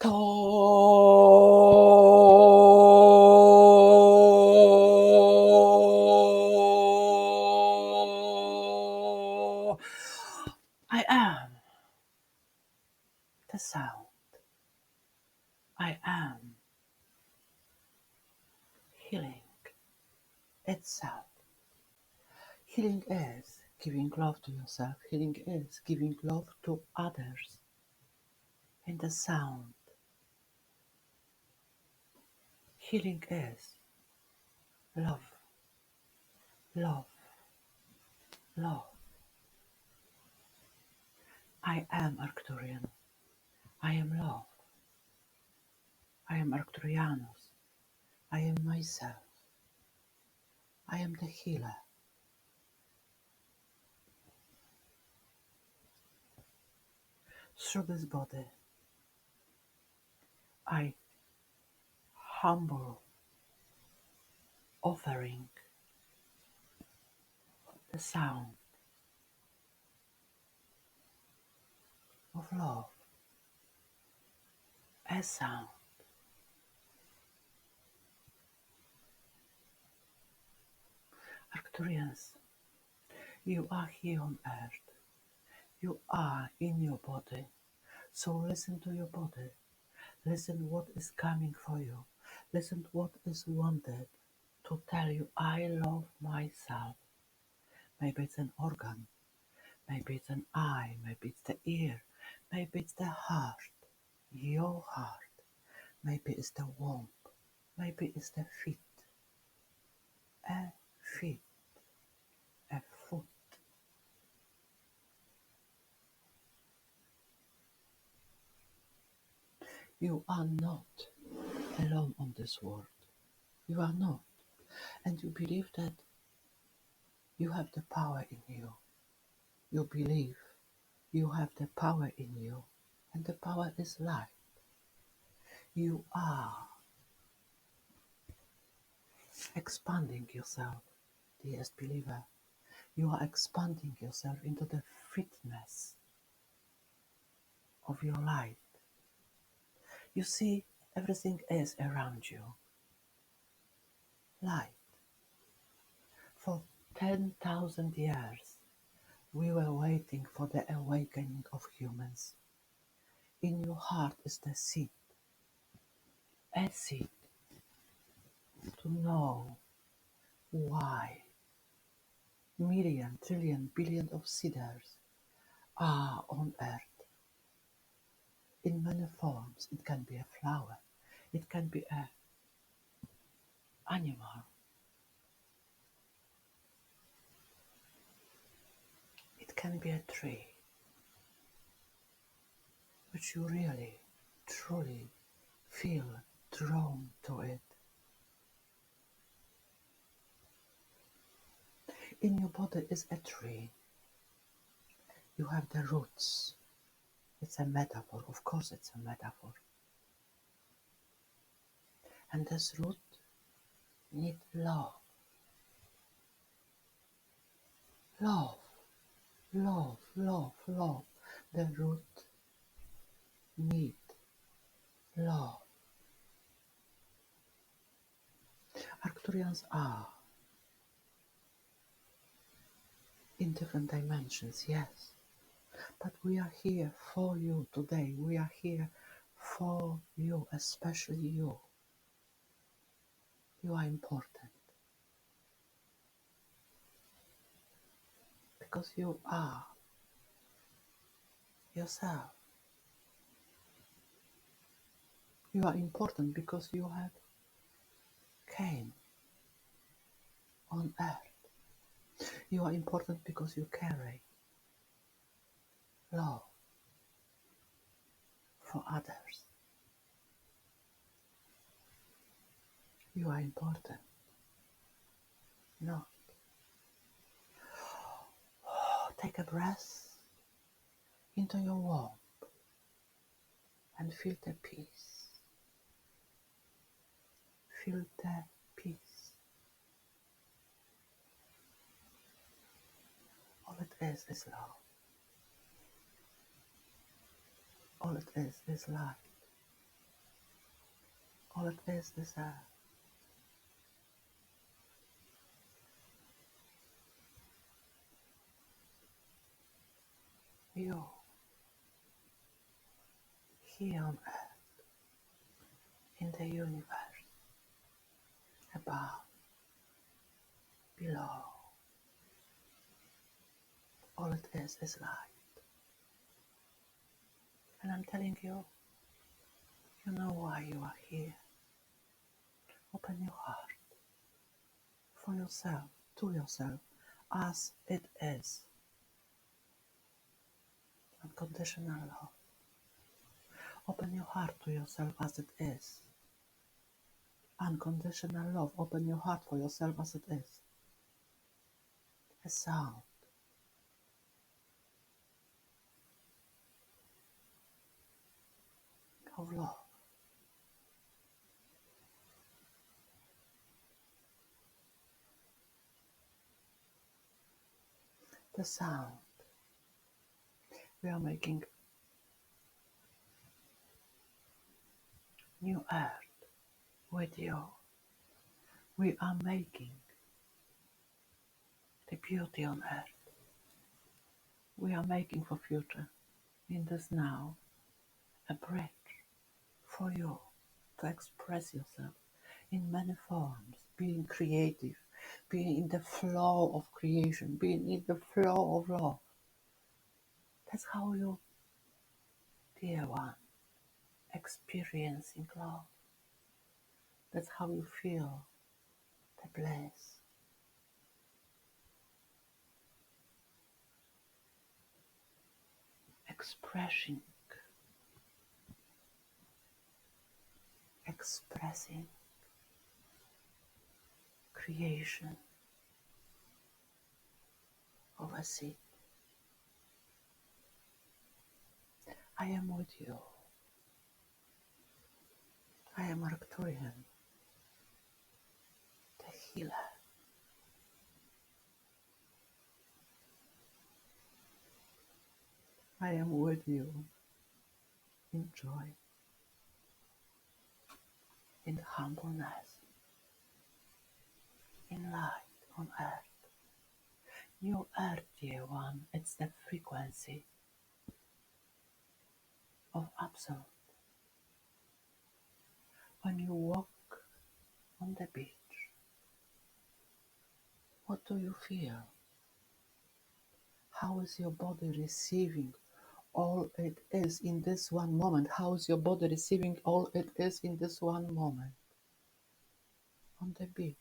I am the sound. I am healing itself. Healing is giving love to yourself. Healing is giving love to others. In the sound, healing is love, love, love. I am Arcturian. I am love. I am Arcturianous. I am myself. I am the healer. Through this body, I humble offering the sound of love, a sound. Arcturians, you are here on earth. You are in your body. So listen to your body. Listen what is coming for you. Listen what is wanted to tell you, I love myself. Maybe it's an organ. Maybe it's an eye. Maybe it's the ear. Maybe it's the heart. Your heart. Maybe it's the womb. Maybe it's the feet. A feet. A foot. You are not alone on this world. You are not. And you believe that you have the power in you. You believe you have the power in you. And the power is light. You are expanding yourself, dearest believer. You are expanding yourself into the fitness of your light. You see, everything is around you. Light. For 10,000 years, we were waiting for the awakening of humans. In your heart is the seed. A seed. To know why million, trillion, billion of seeders are on earth. In many forms. It can be a flower. It can be an animal. It can be a tree, which you really, truly feel drawn to it. In your body is a tree. You have the roots. It's a metaphor. Of course it's a metaphor. And this root needs love. Love. Love. Love. Love. The root needs love. Arcturians are in different dimensions, yes. But we are here for you today. We are here for you, especially you. You are important. Because you are yourself. You are important because you have came on earth. You are important because you carry love for others. You are important. Not. Take a breath into your womb and feel the peace. Feel the peace. All it is love. All it is light. All it is earth. You, here on earth, in the universe, above, below, all it is light. And I'm telling you, you know why you are here. Open your heart for yourself, to yourself, as it is. Unconditional love. Open your heart to yourself as it is. Unconditional love. Open your heart for yourself as it is. A sound of love. The sound we are making new earth with you. We are making the beauty on earth. We are making for future in this now a bridge for you to express yourself in many forms, being creative, being in the flow of creation, being in the flow of love. That's how you, dear one, experiencing love. That's how you feel the bliss. Expressing creation of a seed. I am with you. I am Arcturian, the healer. I am with you in joy, in humbleness, in light on earth. New earth, dear one, it's the frequency of absolute. When you walk on the beach, what do you feel? How is your body receiving all it is in this one moment? How is your body receiving all it is in this one moment? On the beach.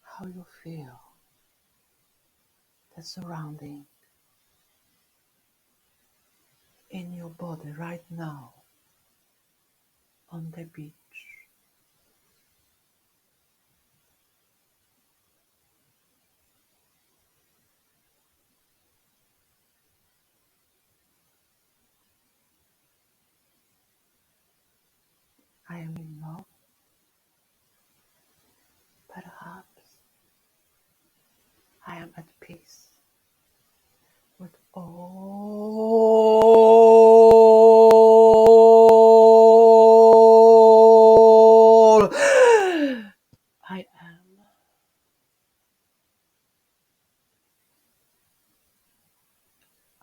How you feel the surrounding in your body right now on the beach. I am in love, perhaps. I am at peace with all I am.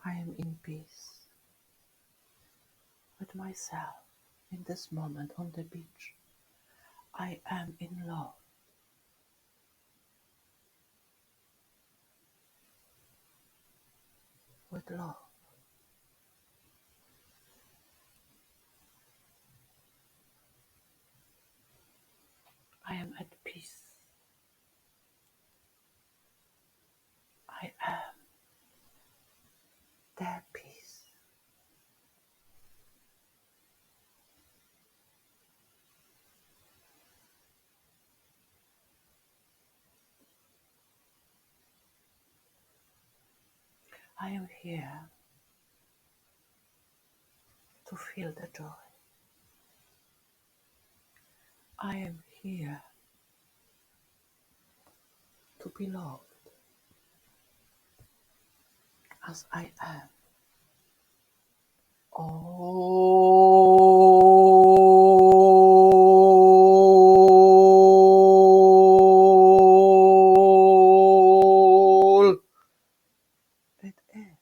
I am in peace with myself in this moment on the beach. I am in love with love. I am at peace. I am their peace. I am here to feel the joy. I am here to be loved. as I am. All it is.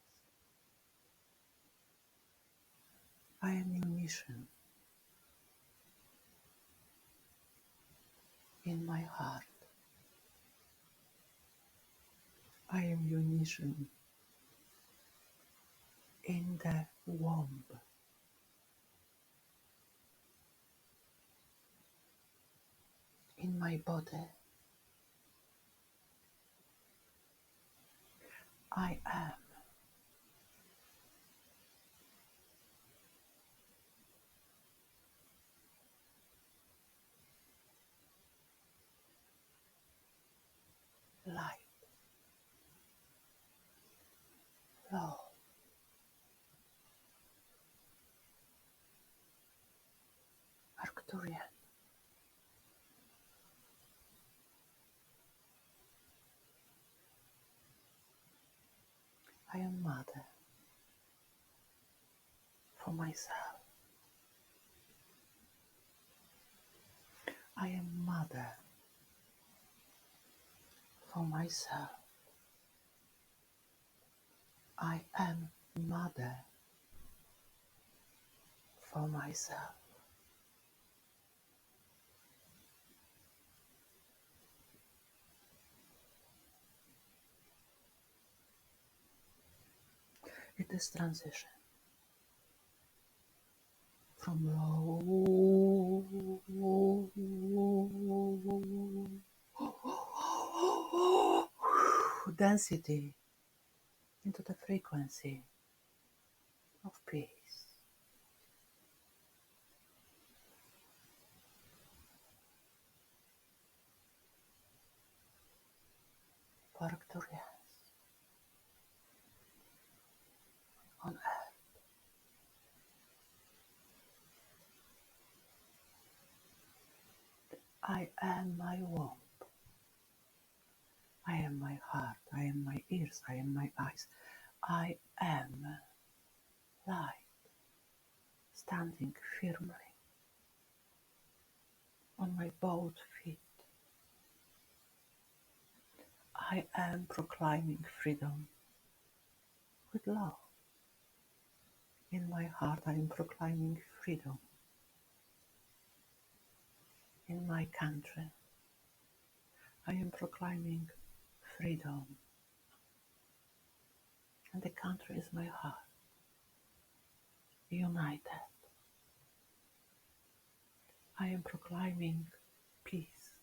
I am unition in my heart. I am unition in the womb. In my body. I am light, love, Arcturian. I am mother for myself. I am mother for myself. I am mother for myself. It is transition from low density into the frequency of peace. For Arcturians on earth. I am my womb. I am my heart. I am my ears. I am my eyes. I am light, standing firmly on my both feet. I am proclaiming freedom with love. In my heart, I am proclaiming freedom. In my country, I am proclaiming freedom. And the country is my heart, united. I am proclaiming peace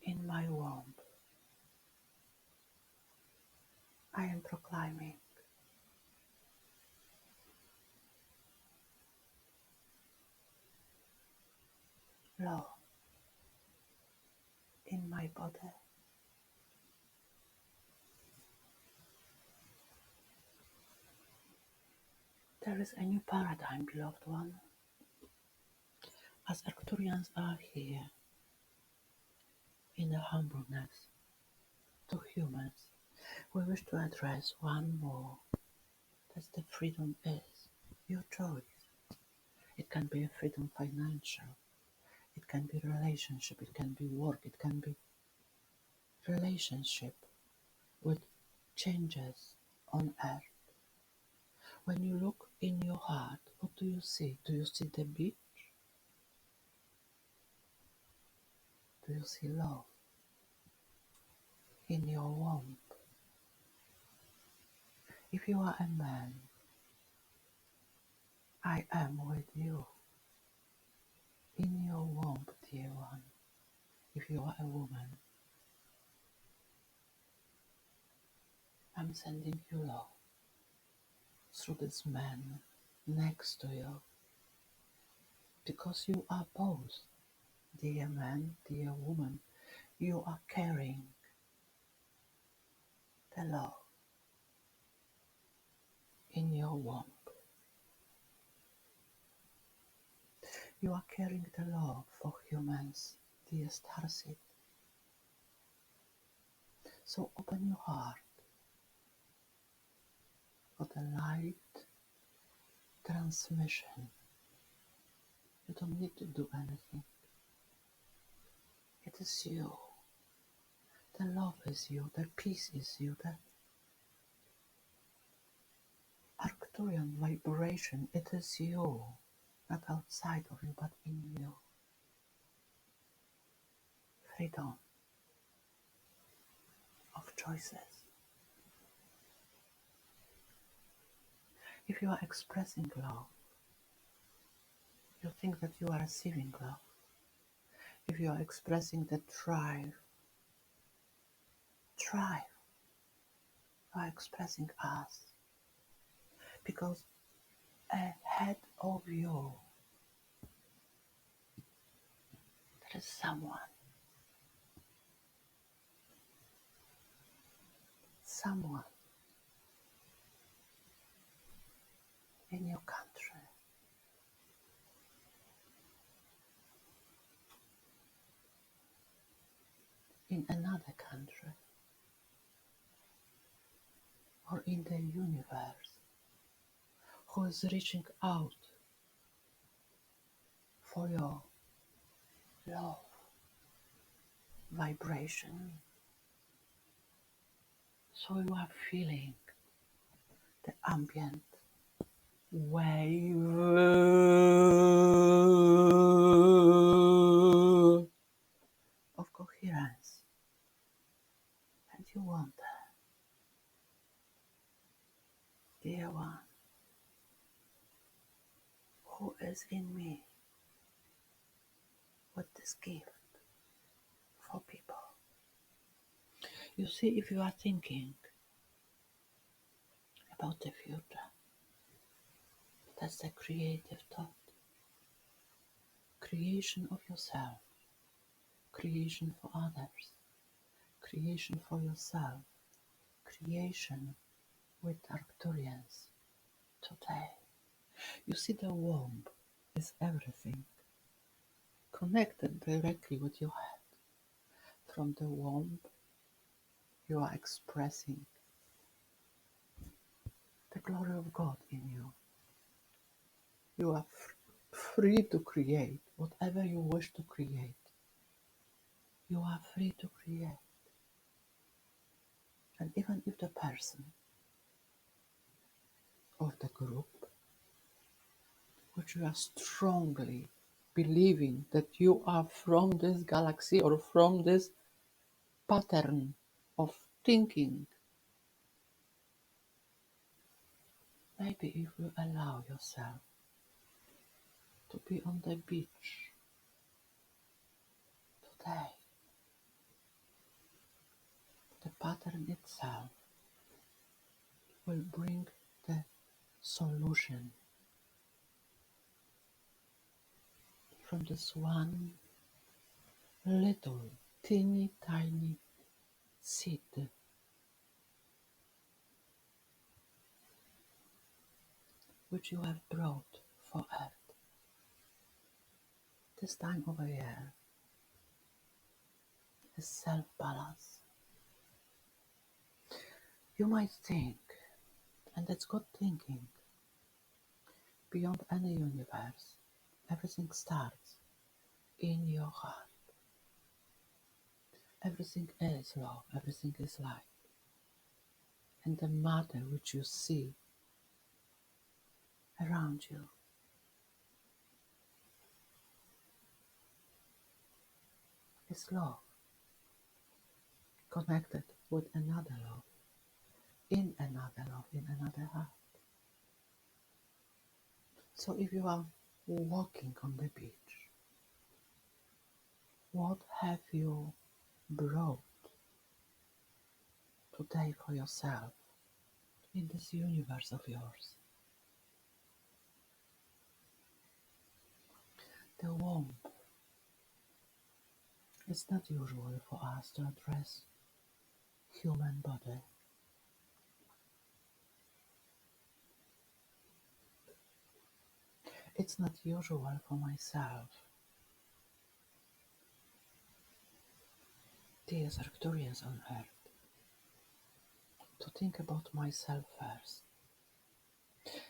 in my womb. I am proclaiming love in my body. There is a new paradigm, beloved one. As Arcturians are here in the humbleness to humans, we wish to address one more, that the freedom is your choice. It can be a freedom financial, it can be relationship, it can be work, it can be relationship with changes on earth. When you look in your heart, what do you see? Do you see the beach? Do you see love in your womb? If you are a man, I am with you in your womb, dear one. If you are a woman, I'm sending you love through this man next to you, because you are both, dear man, dear woman. You are carrying the love in your womb. You are carrying the love for humans, dear StarSeeds. So open your heart for the light transmission. You don't need to do anything. It is you. The love is you. The peace is you. The Arcturian vibration, it is you. Not outside of you, but in you. Freedom of choices. If you are expressing love, you think that you are receiving love. If you are expressing the thrive, you are expressing us. Because ahead of you, there is someone in your country, in another country, or in the universe, who is reaching out for your love vibration. So you are feeling the ambient wave of coherence, and you wonder, dear one, who is in me with this gift for people? You see, if you are thinking about the future, that's the creative thought. Creation of yourself, creation for others, creation for yourself, creation with Arcturians today. You see, the womb is everything connected directly with your head. From the womb, you are expressing the glory of God in you. You are free to create whatever you wish to create. You are free to create. And even if the person or the group which you are strongly believing that you are from this galaxy or from this pattern of thinking, maybe if you allow yourself to be on the beach today, the pattern itself will bring the solution from this one little teeny tiny seed which you have brought for Earth. This time of a year is self-balance. You might think, and that's good thinking, beyond any universe, everything starts in your heart. Everything is love, everything is light. And the matter which you see around you is love, connected with another love, in another love, in another heart. So if you are walking on the beach, what have you brought today for yourself in this universe of yours? The womb. It's not usual for us to address human body. It's not usual for myself, dear Arcturians on Earth, to think about myself first.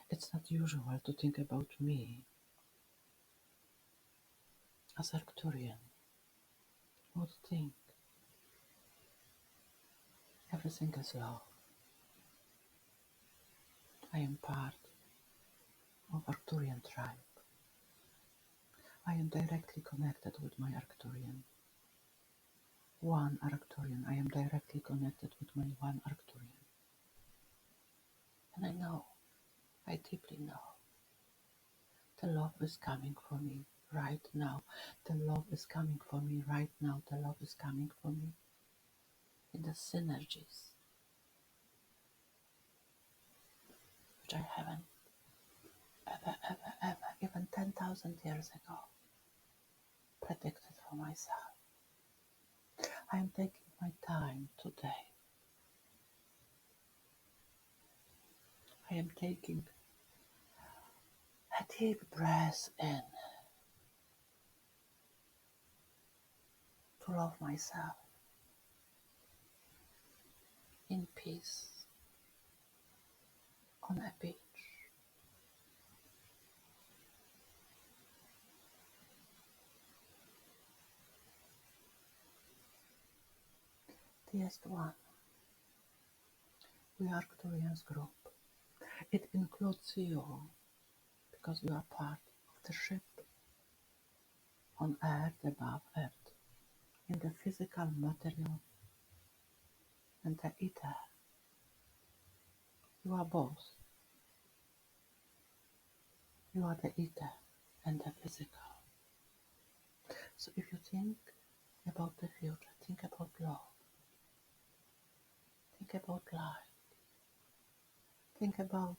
It's not usual to think about me as Arcturian. Would think everything is love. I am part of Arcturian tribe. I am directly connected with my Arcturian. One Arcturian. I am directly connected with my one Arcturian. And I know, I deeply know, the love is coming for me right now. The love is coming for me right now. The love is coming for me in the synergies which I haven't ever, even 10,000 years ago, predicted for myself. I am taking my time today. I am taking a deep breath in to love myself in peace on a beach. Dearest one, we are Arcturians group. It includes you because you are part of the ship on Earth, above Earth, in the physical material and the ether. You are both. You are the ether and the physical. So if you think about the future, think about love, think about life, think about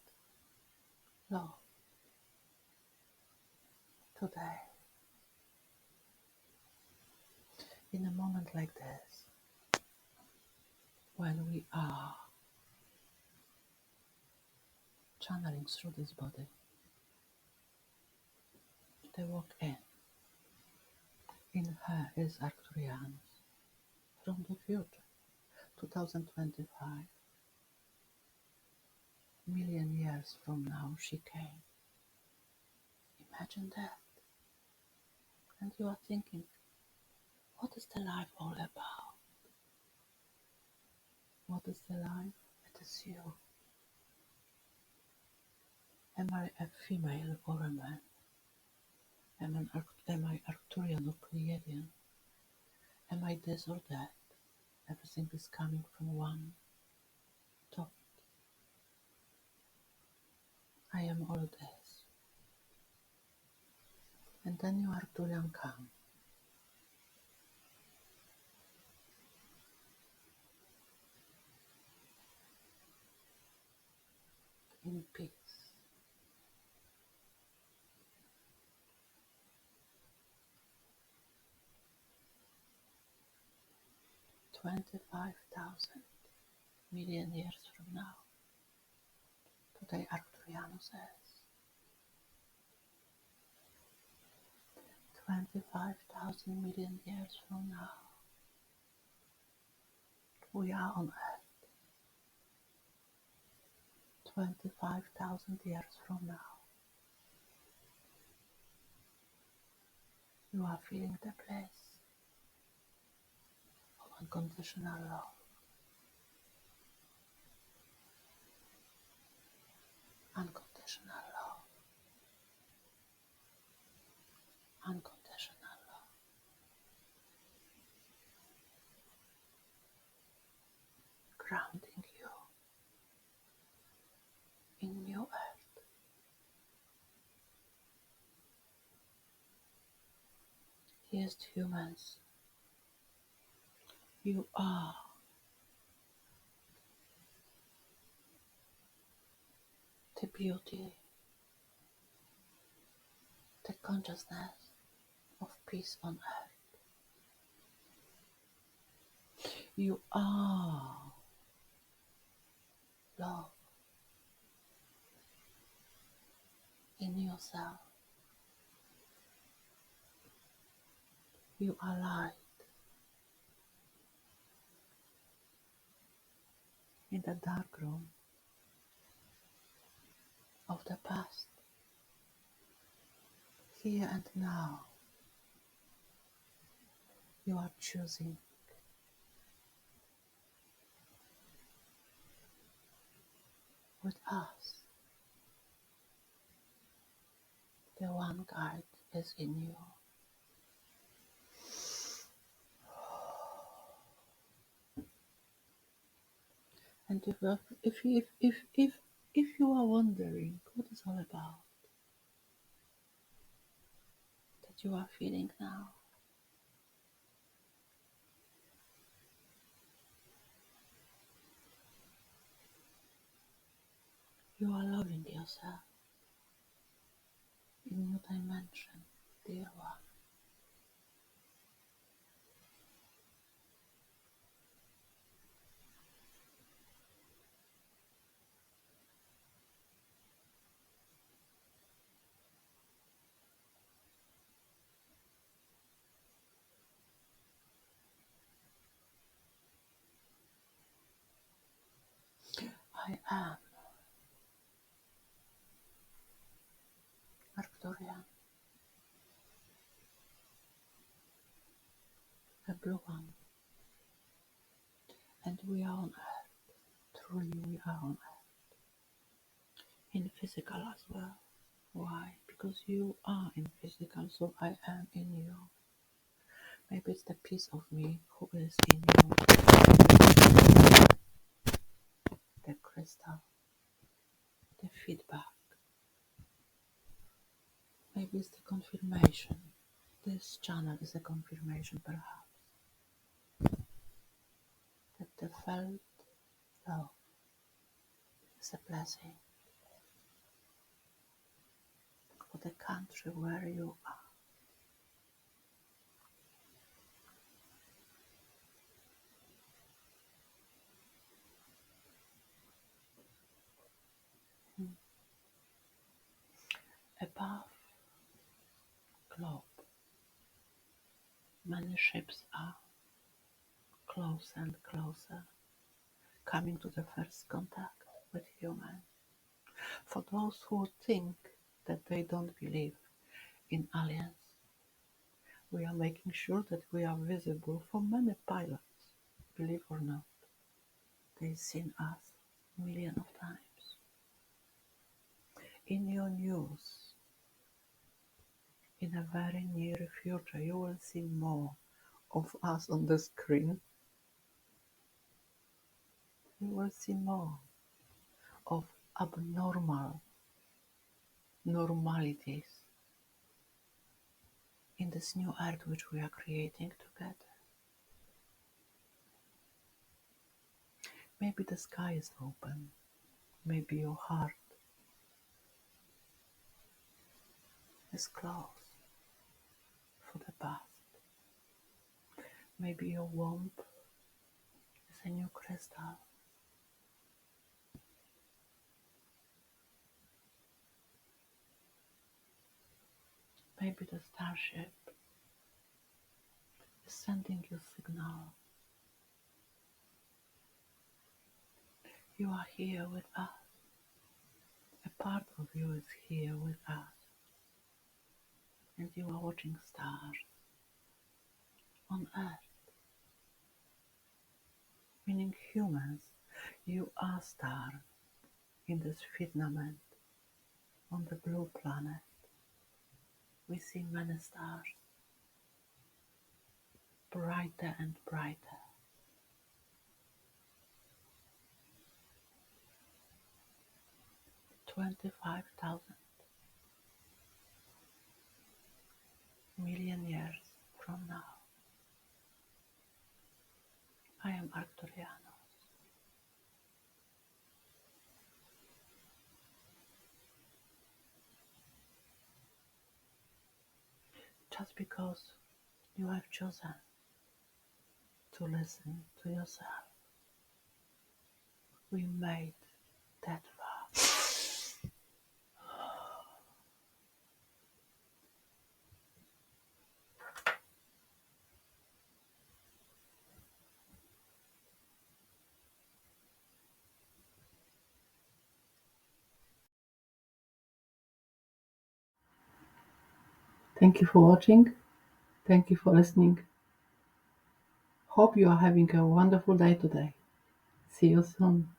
love today. In a moment like this, when we are channeling through this body, they walk in. In her is Arcturianous from the future, 2025. Million years from now she came. Imagine that. And you are thinking, what is the life all about? What is the life? It is you. Am I a female or a man? Am I Arcturian or Pleiadian? Am I this or that? Everything is coming from one thought. I am all this. And then your Arcturian come. In peace. $25,000 million years from now. Today Arcturianous says 25,000 million years from now. We are on Earth. 25,000 years from now. You are feeling the bliss of unconditional love. Unconditional love. Unconditional love. Grounding you in new earth. Dearest humans, you are the beauty, the consciousness of peace on earth. You are love in yourself. You are light in the dark room. of the past, here and now. You are choosing with us. The one guide is in you. And if you are wondering what it's all about, that you are feeling now, you are loving yourself in new dimension, dear one. I am Arcturian, the blue one, and we are on Earth. Truly, we are on Earth. In physical as well. Why? Because you are in physical, so I am in you. Maybe it's the piece of me who is in you. The crystal, the feedback. Maybe it's the confirmation. This channel is a confirmation, perhaps, that the felt love is a blessing for the country where you are. Above globe, many ships are closer and closer, coming to the first contact with humans. For those who think that they don't believe in aliens, we are making sure that we are visible for many pilots. Believe or not, they've seen us millions of times. In your news, in a very near future, you will see more of us on the screen. You will see more of abnormal normalities in this new earth which we are creating together. Maybe the sky is open. Maybe your heart is closed for the past. Maybe your womb is a new crystal. Maybe the starship is sending you a signal. You are here with us. A part of you is here with us. And you are watching stars on Earth. Meaning humans, you are stars in this firmament on the blue planet. We see many stars, brighter and brighter. 25,000 million years from now, I am Arcturianous. Just because you have chosen to listen to yourself, we made that far. Thank you for watching. Thank you for listening. Hope you are having a wonderful day today. See you soon.